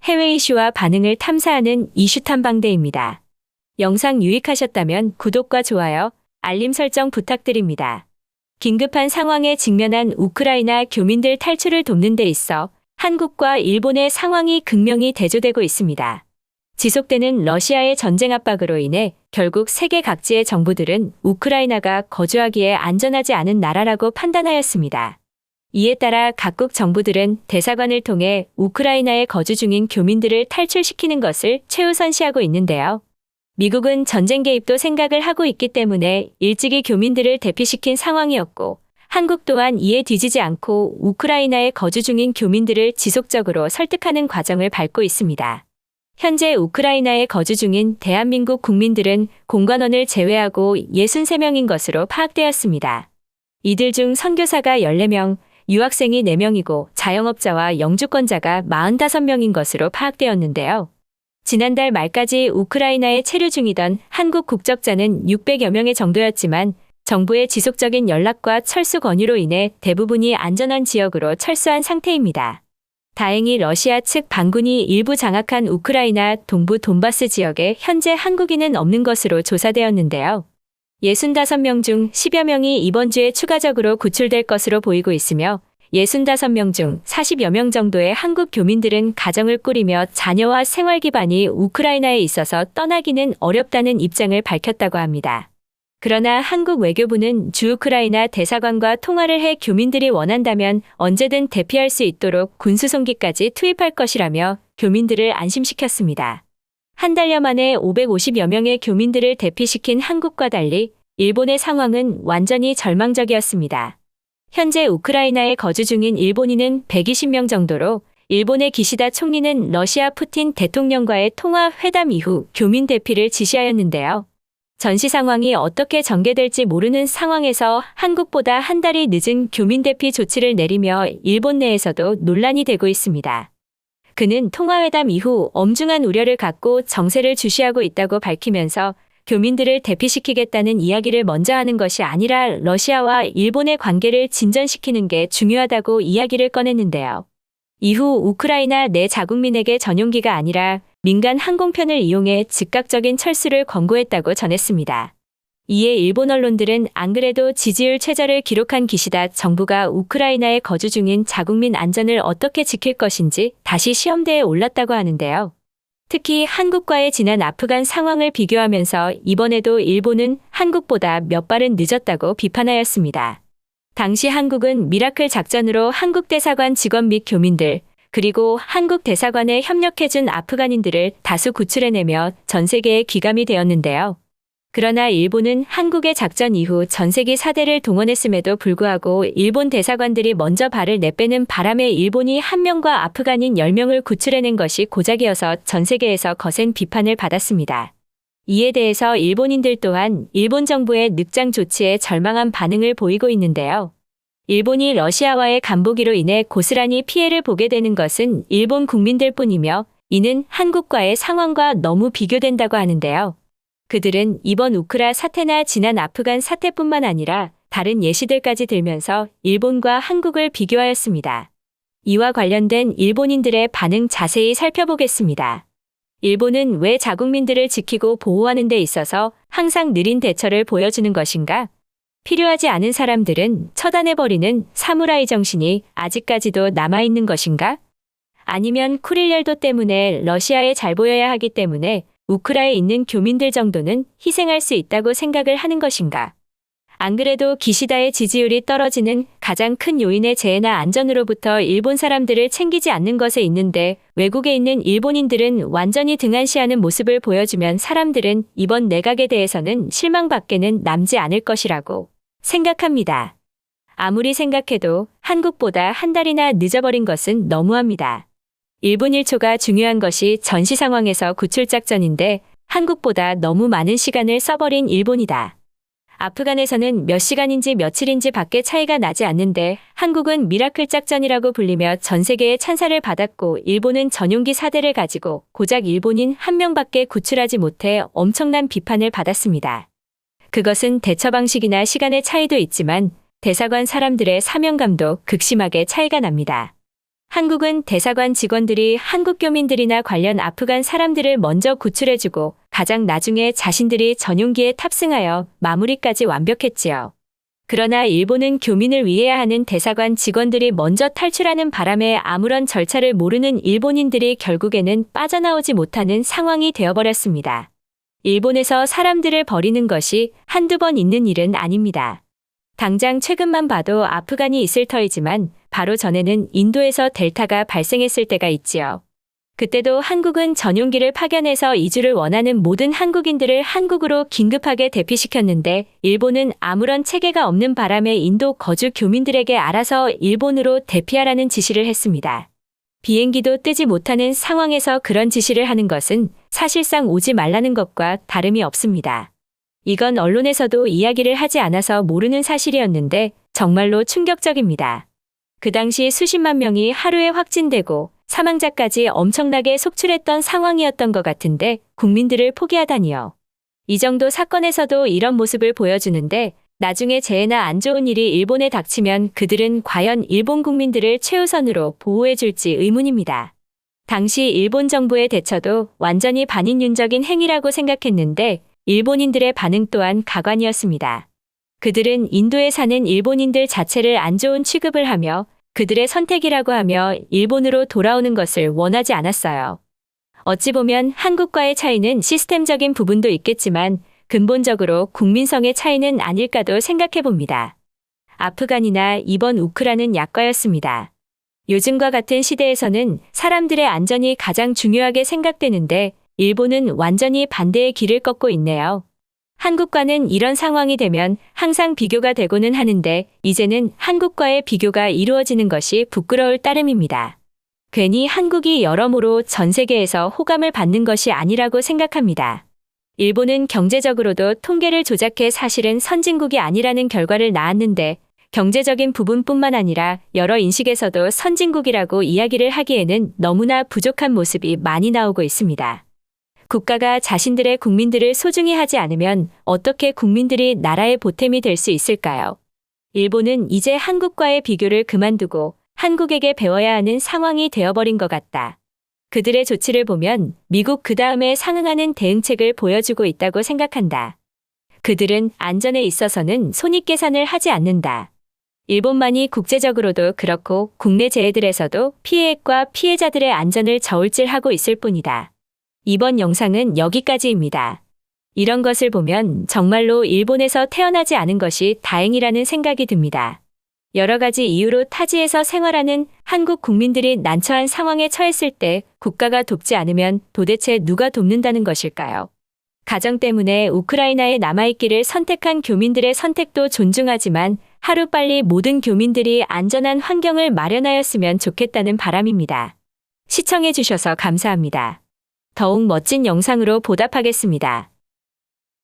해외 이슈와 반응을 탐사하는 이슈 탐방대입니다. 영상 유익하셨다면 구독과 좋아요, 알림 설정 부탁드립니다. 긴급한 상황에 직면한 우크라이나 교민들 탈출을 돕는 데 있어 한국과 일본의 상황이 극명히 대조되고 있습니다. 지속되는 러시아의 전쟁 압박으로 인해 결국 세계 각지의 정부들은 우크라이나가 거주하기에 안전하지 않은 나라라고 판단하였습니다. 이에 따라 각국 정부들은 대사관을 통해 우크라이나에 거주 중인 교민들을 탈출시키는 것을 최우선시하고 있는데요. 미국은 전쟁 개입도 생각을 하고 있기 때문에 일찍이 교민들을 대피시킨 상황이었고, 한국 또한 이에 뒤지지 않고 우크라이나에 거주 중인 교민들을 지속적으로 설득하는 과정을 밟고 있습니다. 현재 우크라이나에 거주 중인 대한민국 국민들은 공관원을 제외하고 63명인 것으로 파악되었습니다. 이들 중 선교사가 14명, 유학생이 4명이고 자영업자와 영주권자가 45명인 것으로 파악되었는데요. 지난달 말까지 우크라이나에 체류 중이던 한국 국적자는 600여 명의 정도였지만 정부의 지속적인 연락과 철수 권유로 인해 대부분이 안전한 지역으로 철수한 상태입니다. 다행히 러시아 측 반군이 일부 장악한 우크라이나 동부 돈바스 지역에 현재 한국인은 없는 것으로 조사되었는데요. 65명 중 10여 명이 이번 주에 추가적으로 구출될 것으로 보이고 있으며 65명 중 40여 명 정도의 한국 교민들은 가정을 꾸리며 자녀와 생활 기반이 우크라이나에 있어서 떠나기는 어렵다는 입장을 밝혔다고 합니다. 그러나 한국 외교부는 주 우크라이나 대사관과 통화를 해 교민들이 원한다면 언제든 대피할 수 있도록 군수송기까지 투입할 것이라며 교민들을 안심시켰습니다. 한 달여 만에 550여 명의 교민들을 대피시킨 한국과 달리 일본의 상황은 완전히 절망적이었습니다. 현재 우크라이나에 거주 중인 일본인은 120명 정도로 일본의 기시다 총리는 러시아 푸틴 대통령과의 통화 회담 이후 교민 대피를 지시하였는데요. 전시 상황이 어떻게 전개될지 모르는 상황에서 한국보다 한 달이 늦은 교민 대피 조치를 내리며 일본 내에서도 논란이 되고 있습니다. 그는 통화회담 이후 엄중한 우려를 갖고 정세를 주시하고 있다고 밝히면서 교민들을 대피시키겠다는 이야기를 먼저 하는 것이 아니라 러시아와 일본의 관계를 진전시키는 게 중요하다고 이야기를 꺼냈는데요. 이후 우크라이나 내 자국민에게 전용기가 아니라 민간 항공편을 이용해 즉각적인 철수를 권고했다고 전했습니다. 이에 일본 언론들은 안 그래도 지지율 최저를 기록한 기시다 정부가 우크라이나에 거주 중인 자국민 안전을 어떻게 지킬 것인지 다시 시험대에 올랐다고 하는데요. 특히 한국과의 지난 아프간 상황을 비교하면서 이번에도 일본은 한국보다 몇 발은 늦었다고 비판하였습니다. 당시 한국은 미라클 작전으로 한국 대사관 직원 및 교민들, 그리고 한국 대사관에 협력해준 아프간인들을 다수 구출해내며 전 세계에 귀감이 되었는데요. 그러나 일본은 한국의 작전 이후 전세기 4대를 동원했음에도 불구하고 일본 대사관들이 먼저 발을 내빼는 바람에 일본이 1명과 아프간인 10명을 구출해낸 것이 고작이어서 전 세계에서 거센 비판을 받았습니다. 이에 대해서 일본인들 또한 일본 정부의 늑장 조치에 절망한 반응을 보이고 있는데요. 일본이 러시아와의 간보기로 인해 고스란히 피해를 보게 되는 것은 일본 국민들뿐이며 이는 한국과의 상황과 너무 비교된다고 하는데요. 그들은 이번 우크라 사태나 지난 아프간 사태뿐만 아니라 다른 예시들까지 들면서 일본과 한국을 비교하였습니다. 이와 관련된 일본인들의 반응 자세히 살펴보겠습니다. 일본은 왜 자국민들을 지키고 보호하는 데 있어서 항상 느린 대처를 보여주는 것인가? 필요하지 않은 사람들은 처단해버리는 사무라이 정신이 아직까지도 남아있는 것인가? 아니면 쿠릴열도 때문에 러시아에 잘 보여야 하기 때문에 우크라에 있는 교민들 정도는 희생할 수 있다고 생각을 하는 것인가? 안 그래도 기시다의 지지율이 떨어지는 가장 큰 요인의 재해나 안전으로부터 일본 사람들을 챙기지 않는 것에 있는데 외국에 있는 일본인들은 완전히 등한시하는 모습을 보여주면 사람들은 이번 내각에 대해서는 실망밖에는 남지 않을 것이라고 생각합니다. 아무리 생각해도 한국보다 한 달이나 늦어버린 것은 너무합니다. 1분 1초가 중요한 것이 전시 상황에서 구출작전인데 한국보다 너무 많은 시간을 써버린 일본이다. 아프간에서는 몇 시간인지 며칠인지 밖에 차이가 나지 않는데 한국은 미라클 작전이라고 불리며 전 세계의 찬사를 받았고 일본은 전용기 4대를 가지고 고작 일본인 1명밖에 구출하지 못해 엄청난 비판을 받았습니다. 그것은 대처 방식이나 시간의 차이도 있지만 대사관 사람들의 사명감도 극심하게 차이가 납니다. 한국은 대사관 직원들이 한국 교민들이나 관련 아프간 사람들을 먼저 구출해주고 가장 나중에 자신들이 전용기에 탑승하여 마무리까지 완벽했지요. 그러나 일본은 교민을 위해야 하는 대사관 직원들이 먼저 탈출하는 바람에 아무런 절차를 모르는 일본인들이 결국에는 빠져나오지 못하는 상황이 되어버렸습니다. 일본에서 사람들을 버리는 것이 한두 번 있는 일은 아닙니다. 당장 최근만 봐도 아프간이 있을 터이지만 바로 전에는 인도에서 델타가 발생했을 때가 있지요. 그때도 한국은 전용기를 파견해서 이주를 원하는 모든 한국인들을 한국으로 긴급하게 대피시켰는데 일본은 아무런 체계가 없는 바람에 인도 거주 교민들에게 알아서 일본으로 대피하라는 지시를 했습니다. 비행기도 뜨지 못하는 상황에서 그런 지시를 하는 것은 사실상 오지 말라는 것과 다름이 없습니다. 이건 언론에서도 이야기를 하지 않아서 모르는 사실이었는데 정말로 충격적입니다. 그 당시 수십만 명이 하루에 확진되고 사망자까지 엄청나게 속출했던 상황이었던 것 같은데 국민들을 포기하다니요. 이 정도 사건에서도 이런 모습을 보여주는데 나중에 재해나 안 좋은 일이 일본에 닥치면 그들은 과연 일본 국민들을 최우선으로 보호해줄지 의문입니다. 당시 일본 정부의 대처도 완전히 반인륜적인 행위라고 생각했는데 일본인들의 반응 또한 가관이었습니다. 그들은 인도에 사는 일본인들 자체를 안 좋은 취급을 하며 그들의 선택이라고 하며 일본으로 돌아오는 것을 원하지 않았어요. 어찌 보면 한국과의 차이는 시스템적인 부분도 있겠지만 근본적으로 국민성의 차이는 아닐까도 생각해 봅니다. 아프간이나 이번 우크라는 약과였습니다. 요즘과 같은 시대에서는 사람들의 안전이 가장 중요하게 생각되는데 일본은 완전히 반대의 길을 걷고 있네요. 한국과는 이런 상황이 되면 항상 비교가 되고는 하는데 이제는 한국과의 비교가 이루어지는 것이 부끄러울 따름입니다. 괜히 한국이 여러모로 전 세계에서 호감을 받는 것이 아니라고 생각합니다. 일본은 경제적으로도 통계를 조작해 사실은 선진국이 아니라는 결과를 낳았는데 경제적인 부분뿐만 아니라 여러 인식에서도 선진국이라고 이야기를 하기에는 너무나 부족한 모습이 많이 나오고 있습니다. 국가가 자신들의 국민들을 소중히 하지 않으면 어떻게 국민들이 나라의 보탬이 될 수 있을까요? 일본은 이제 한국과의 비교를 그만두고 한국에게 배워야 하는 상황이 되어버린 것 같다. 그들의 조치를 보면 미국 그 다음에 상응하는 대응책을 보여주고 있다고 생각한다. 그들은 안전에 있어서는 손익계산을 하지 않는다. 일본만이 국제적으로도 그렇고 국내 재해들에서도 피해액과 피해자들의 안전을 저울질하고 있을 뿐이다. 이번 영상은 여기까지입니다. 이런 것을 보면 정말로 일본에서 태어나지 않은 것이 다행이라는 생각이 듭니다. 여러 가지 이유로 타지에서 생활하는 한국 국민들이 난처한 상황에 처했을 때 국가가 돕지 않으면 도대체 누가 돕는다는 것일까요? 가정 때문에 우크라이나에 남아있기를 선택한 교민들의 선택도 존중하지만 하루빨리 모든 교민들이 안전한 환경을 마련하였으면 좋겠다는 바람입니다. 시청해주셔서 감사합니다. 더욱 멋진 영상으로 보답하겠습니다.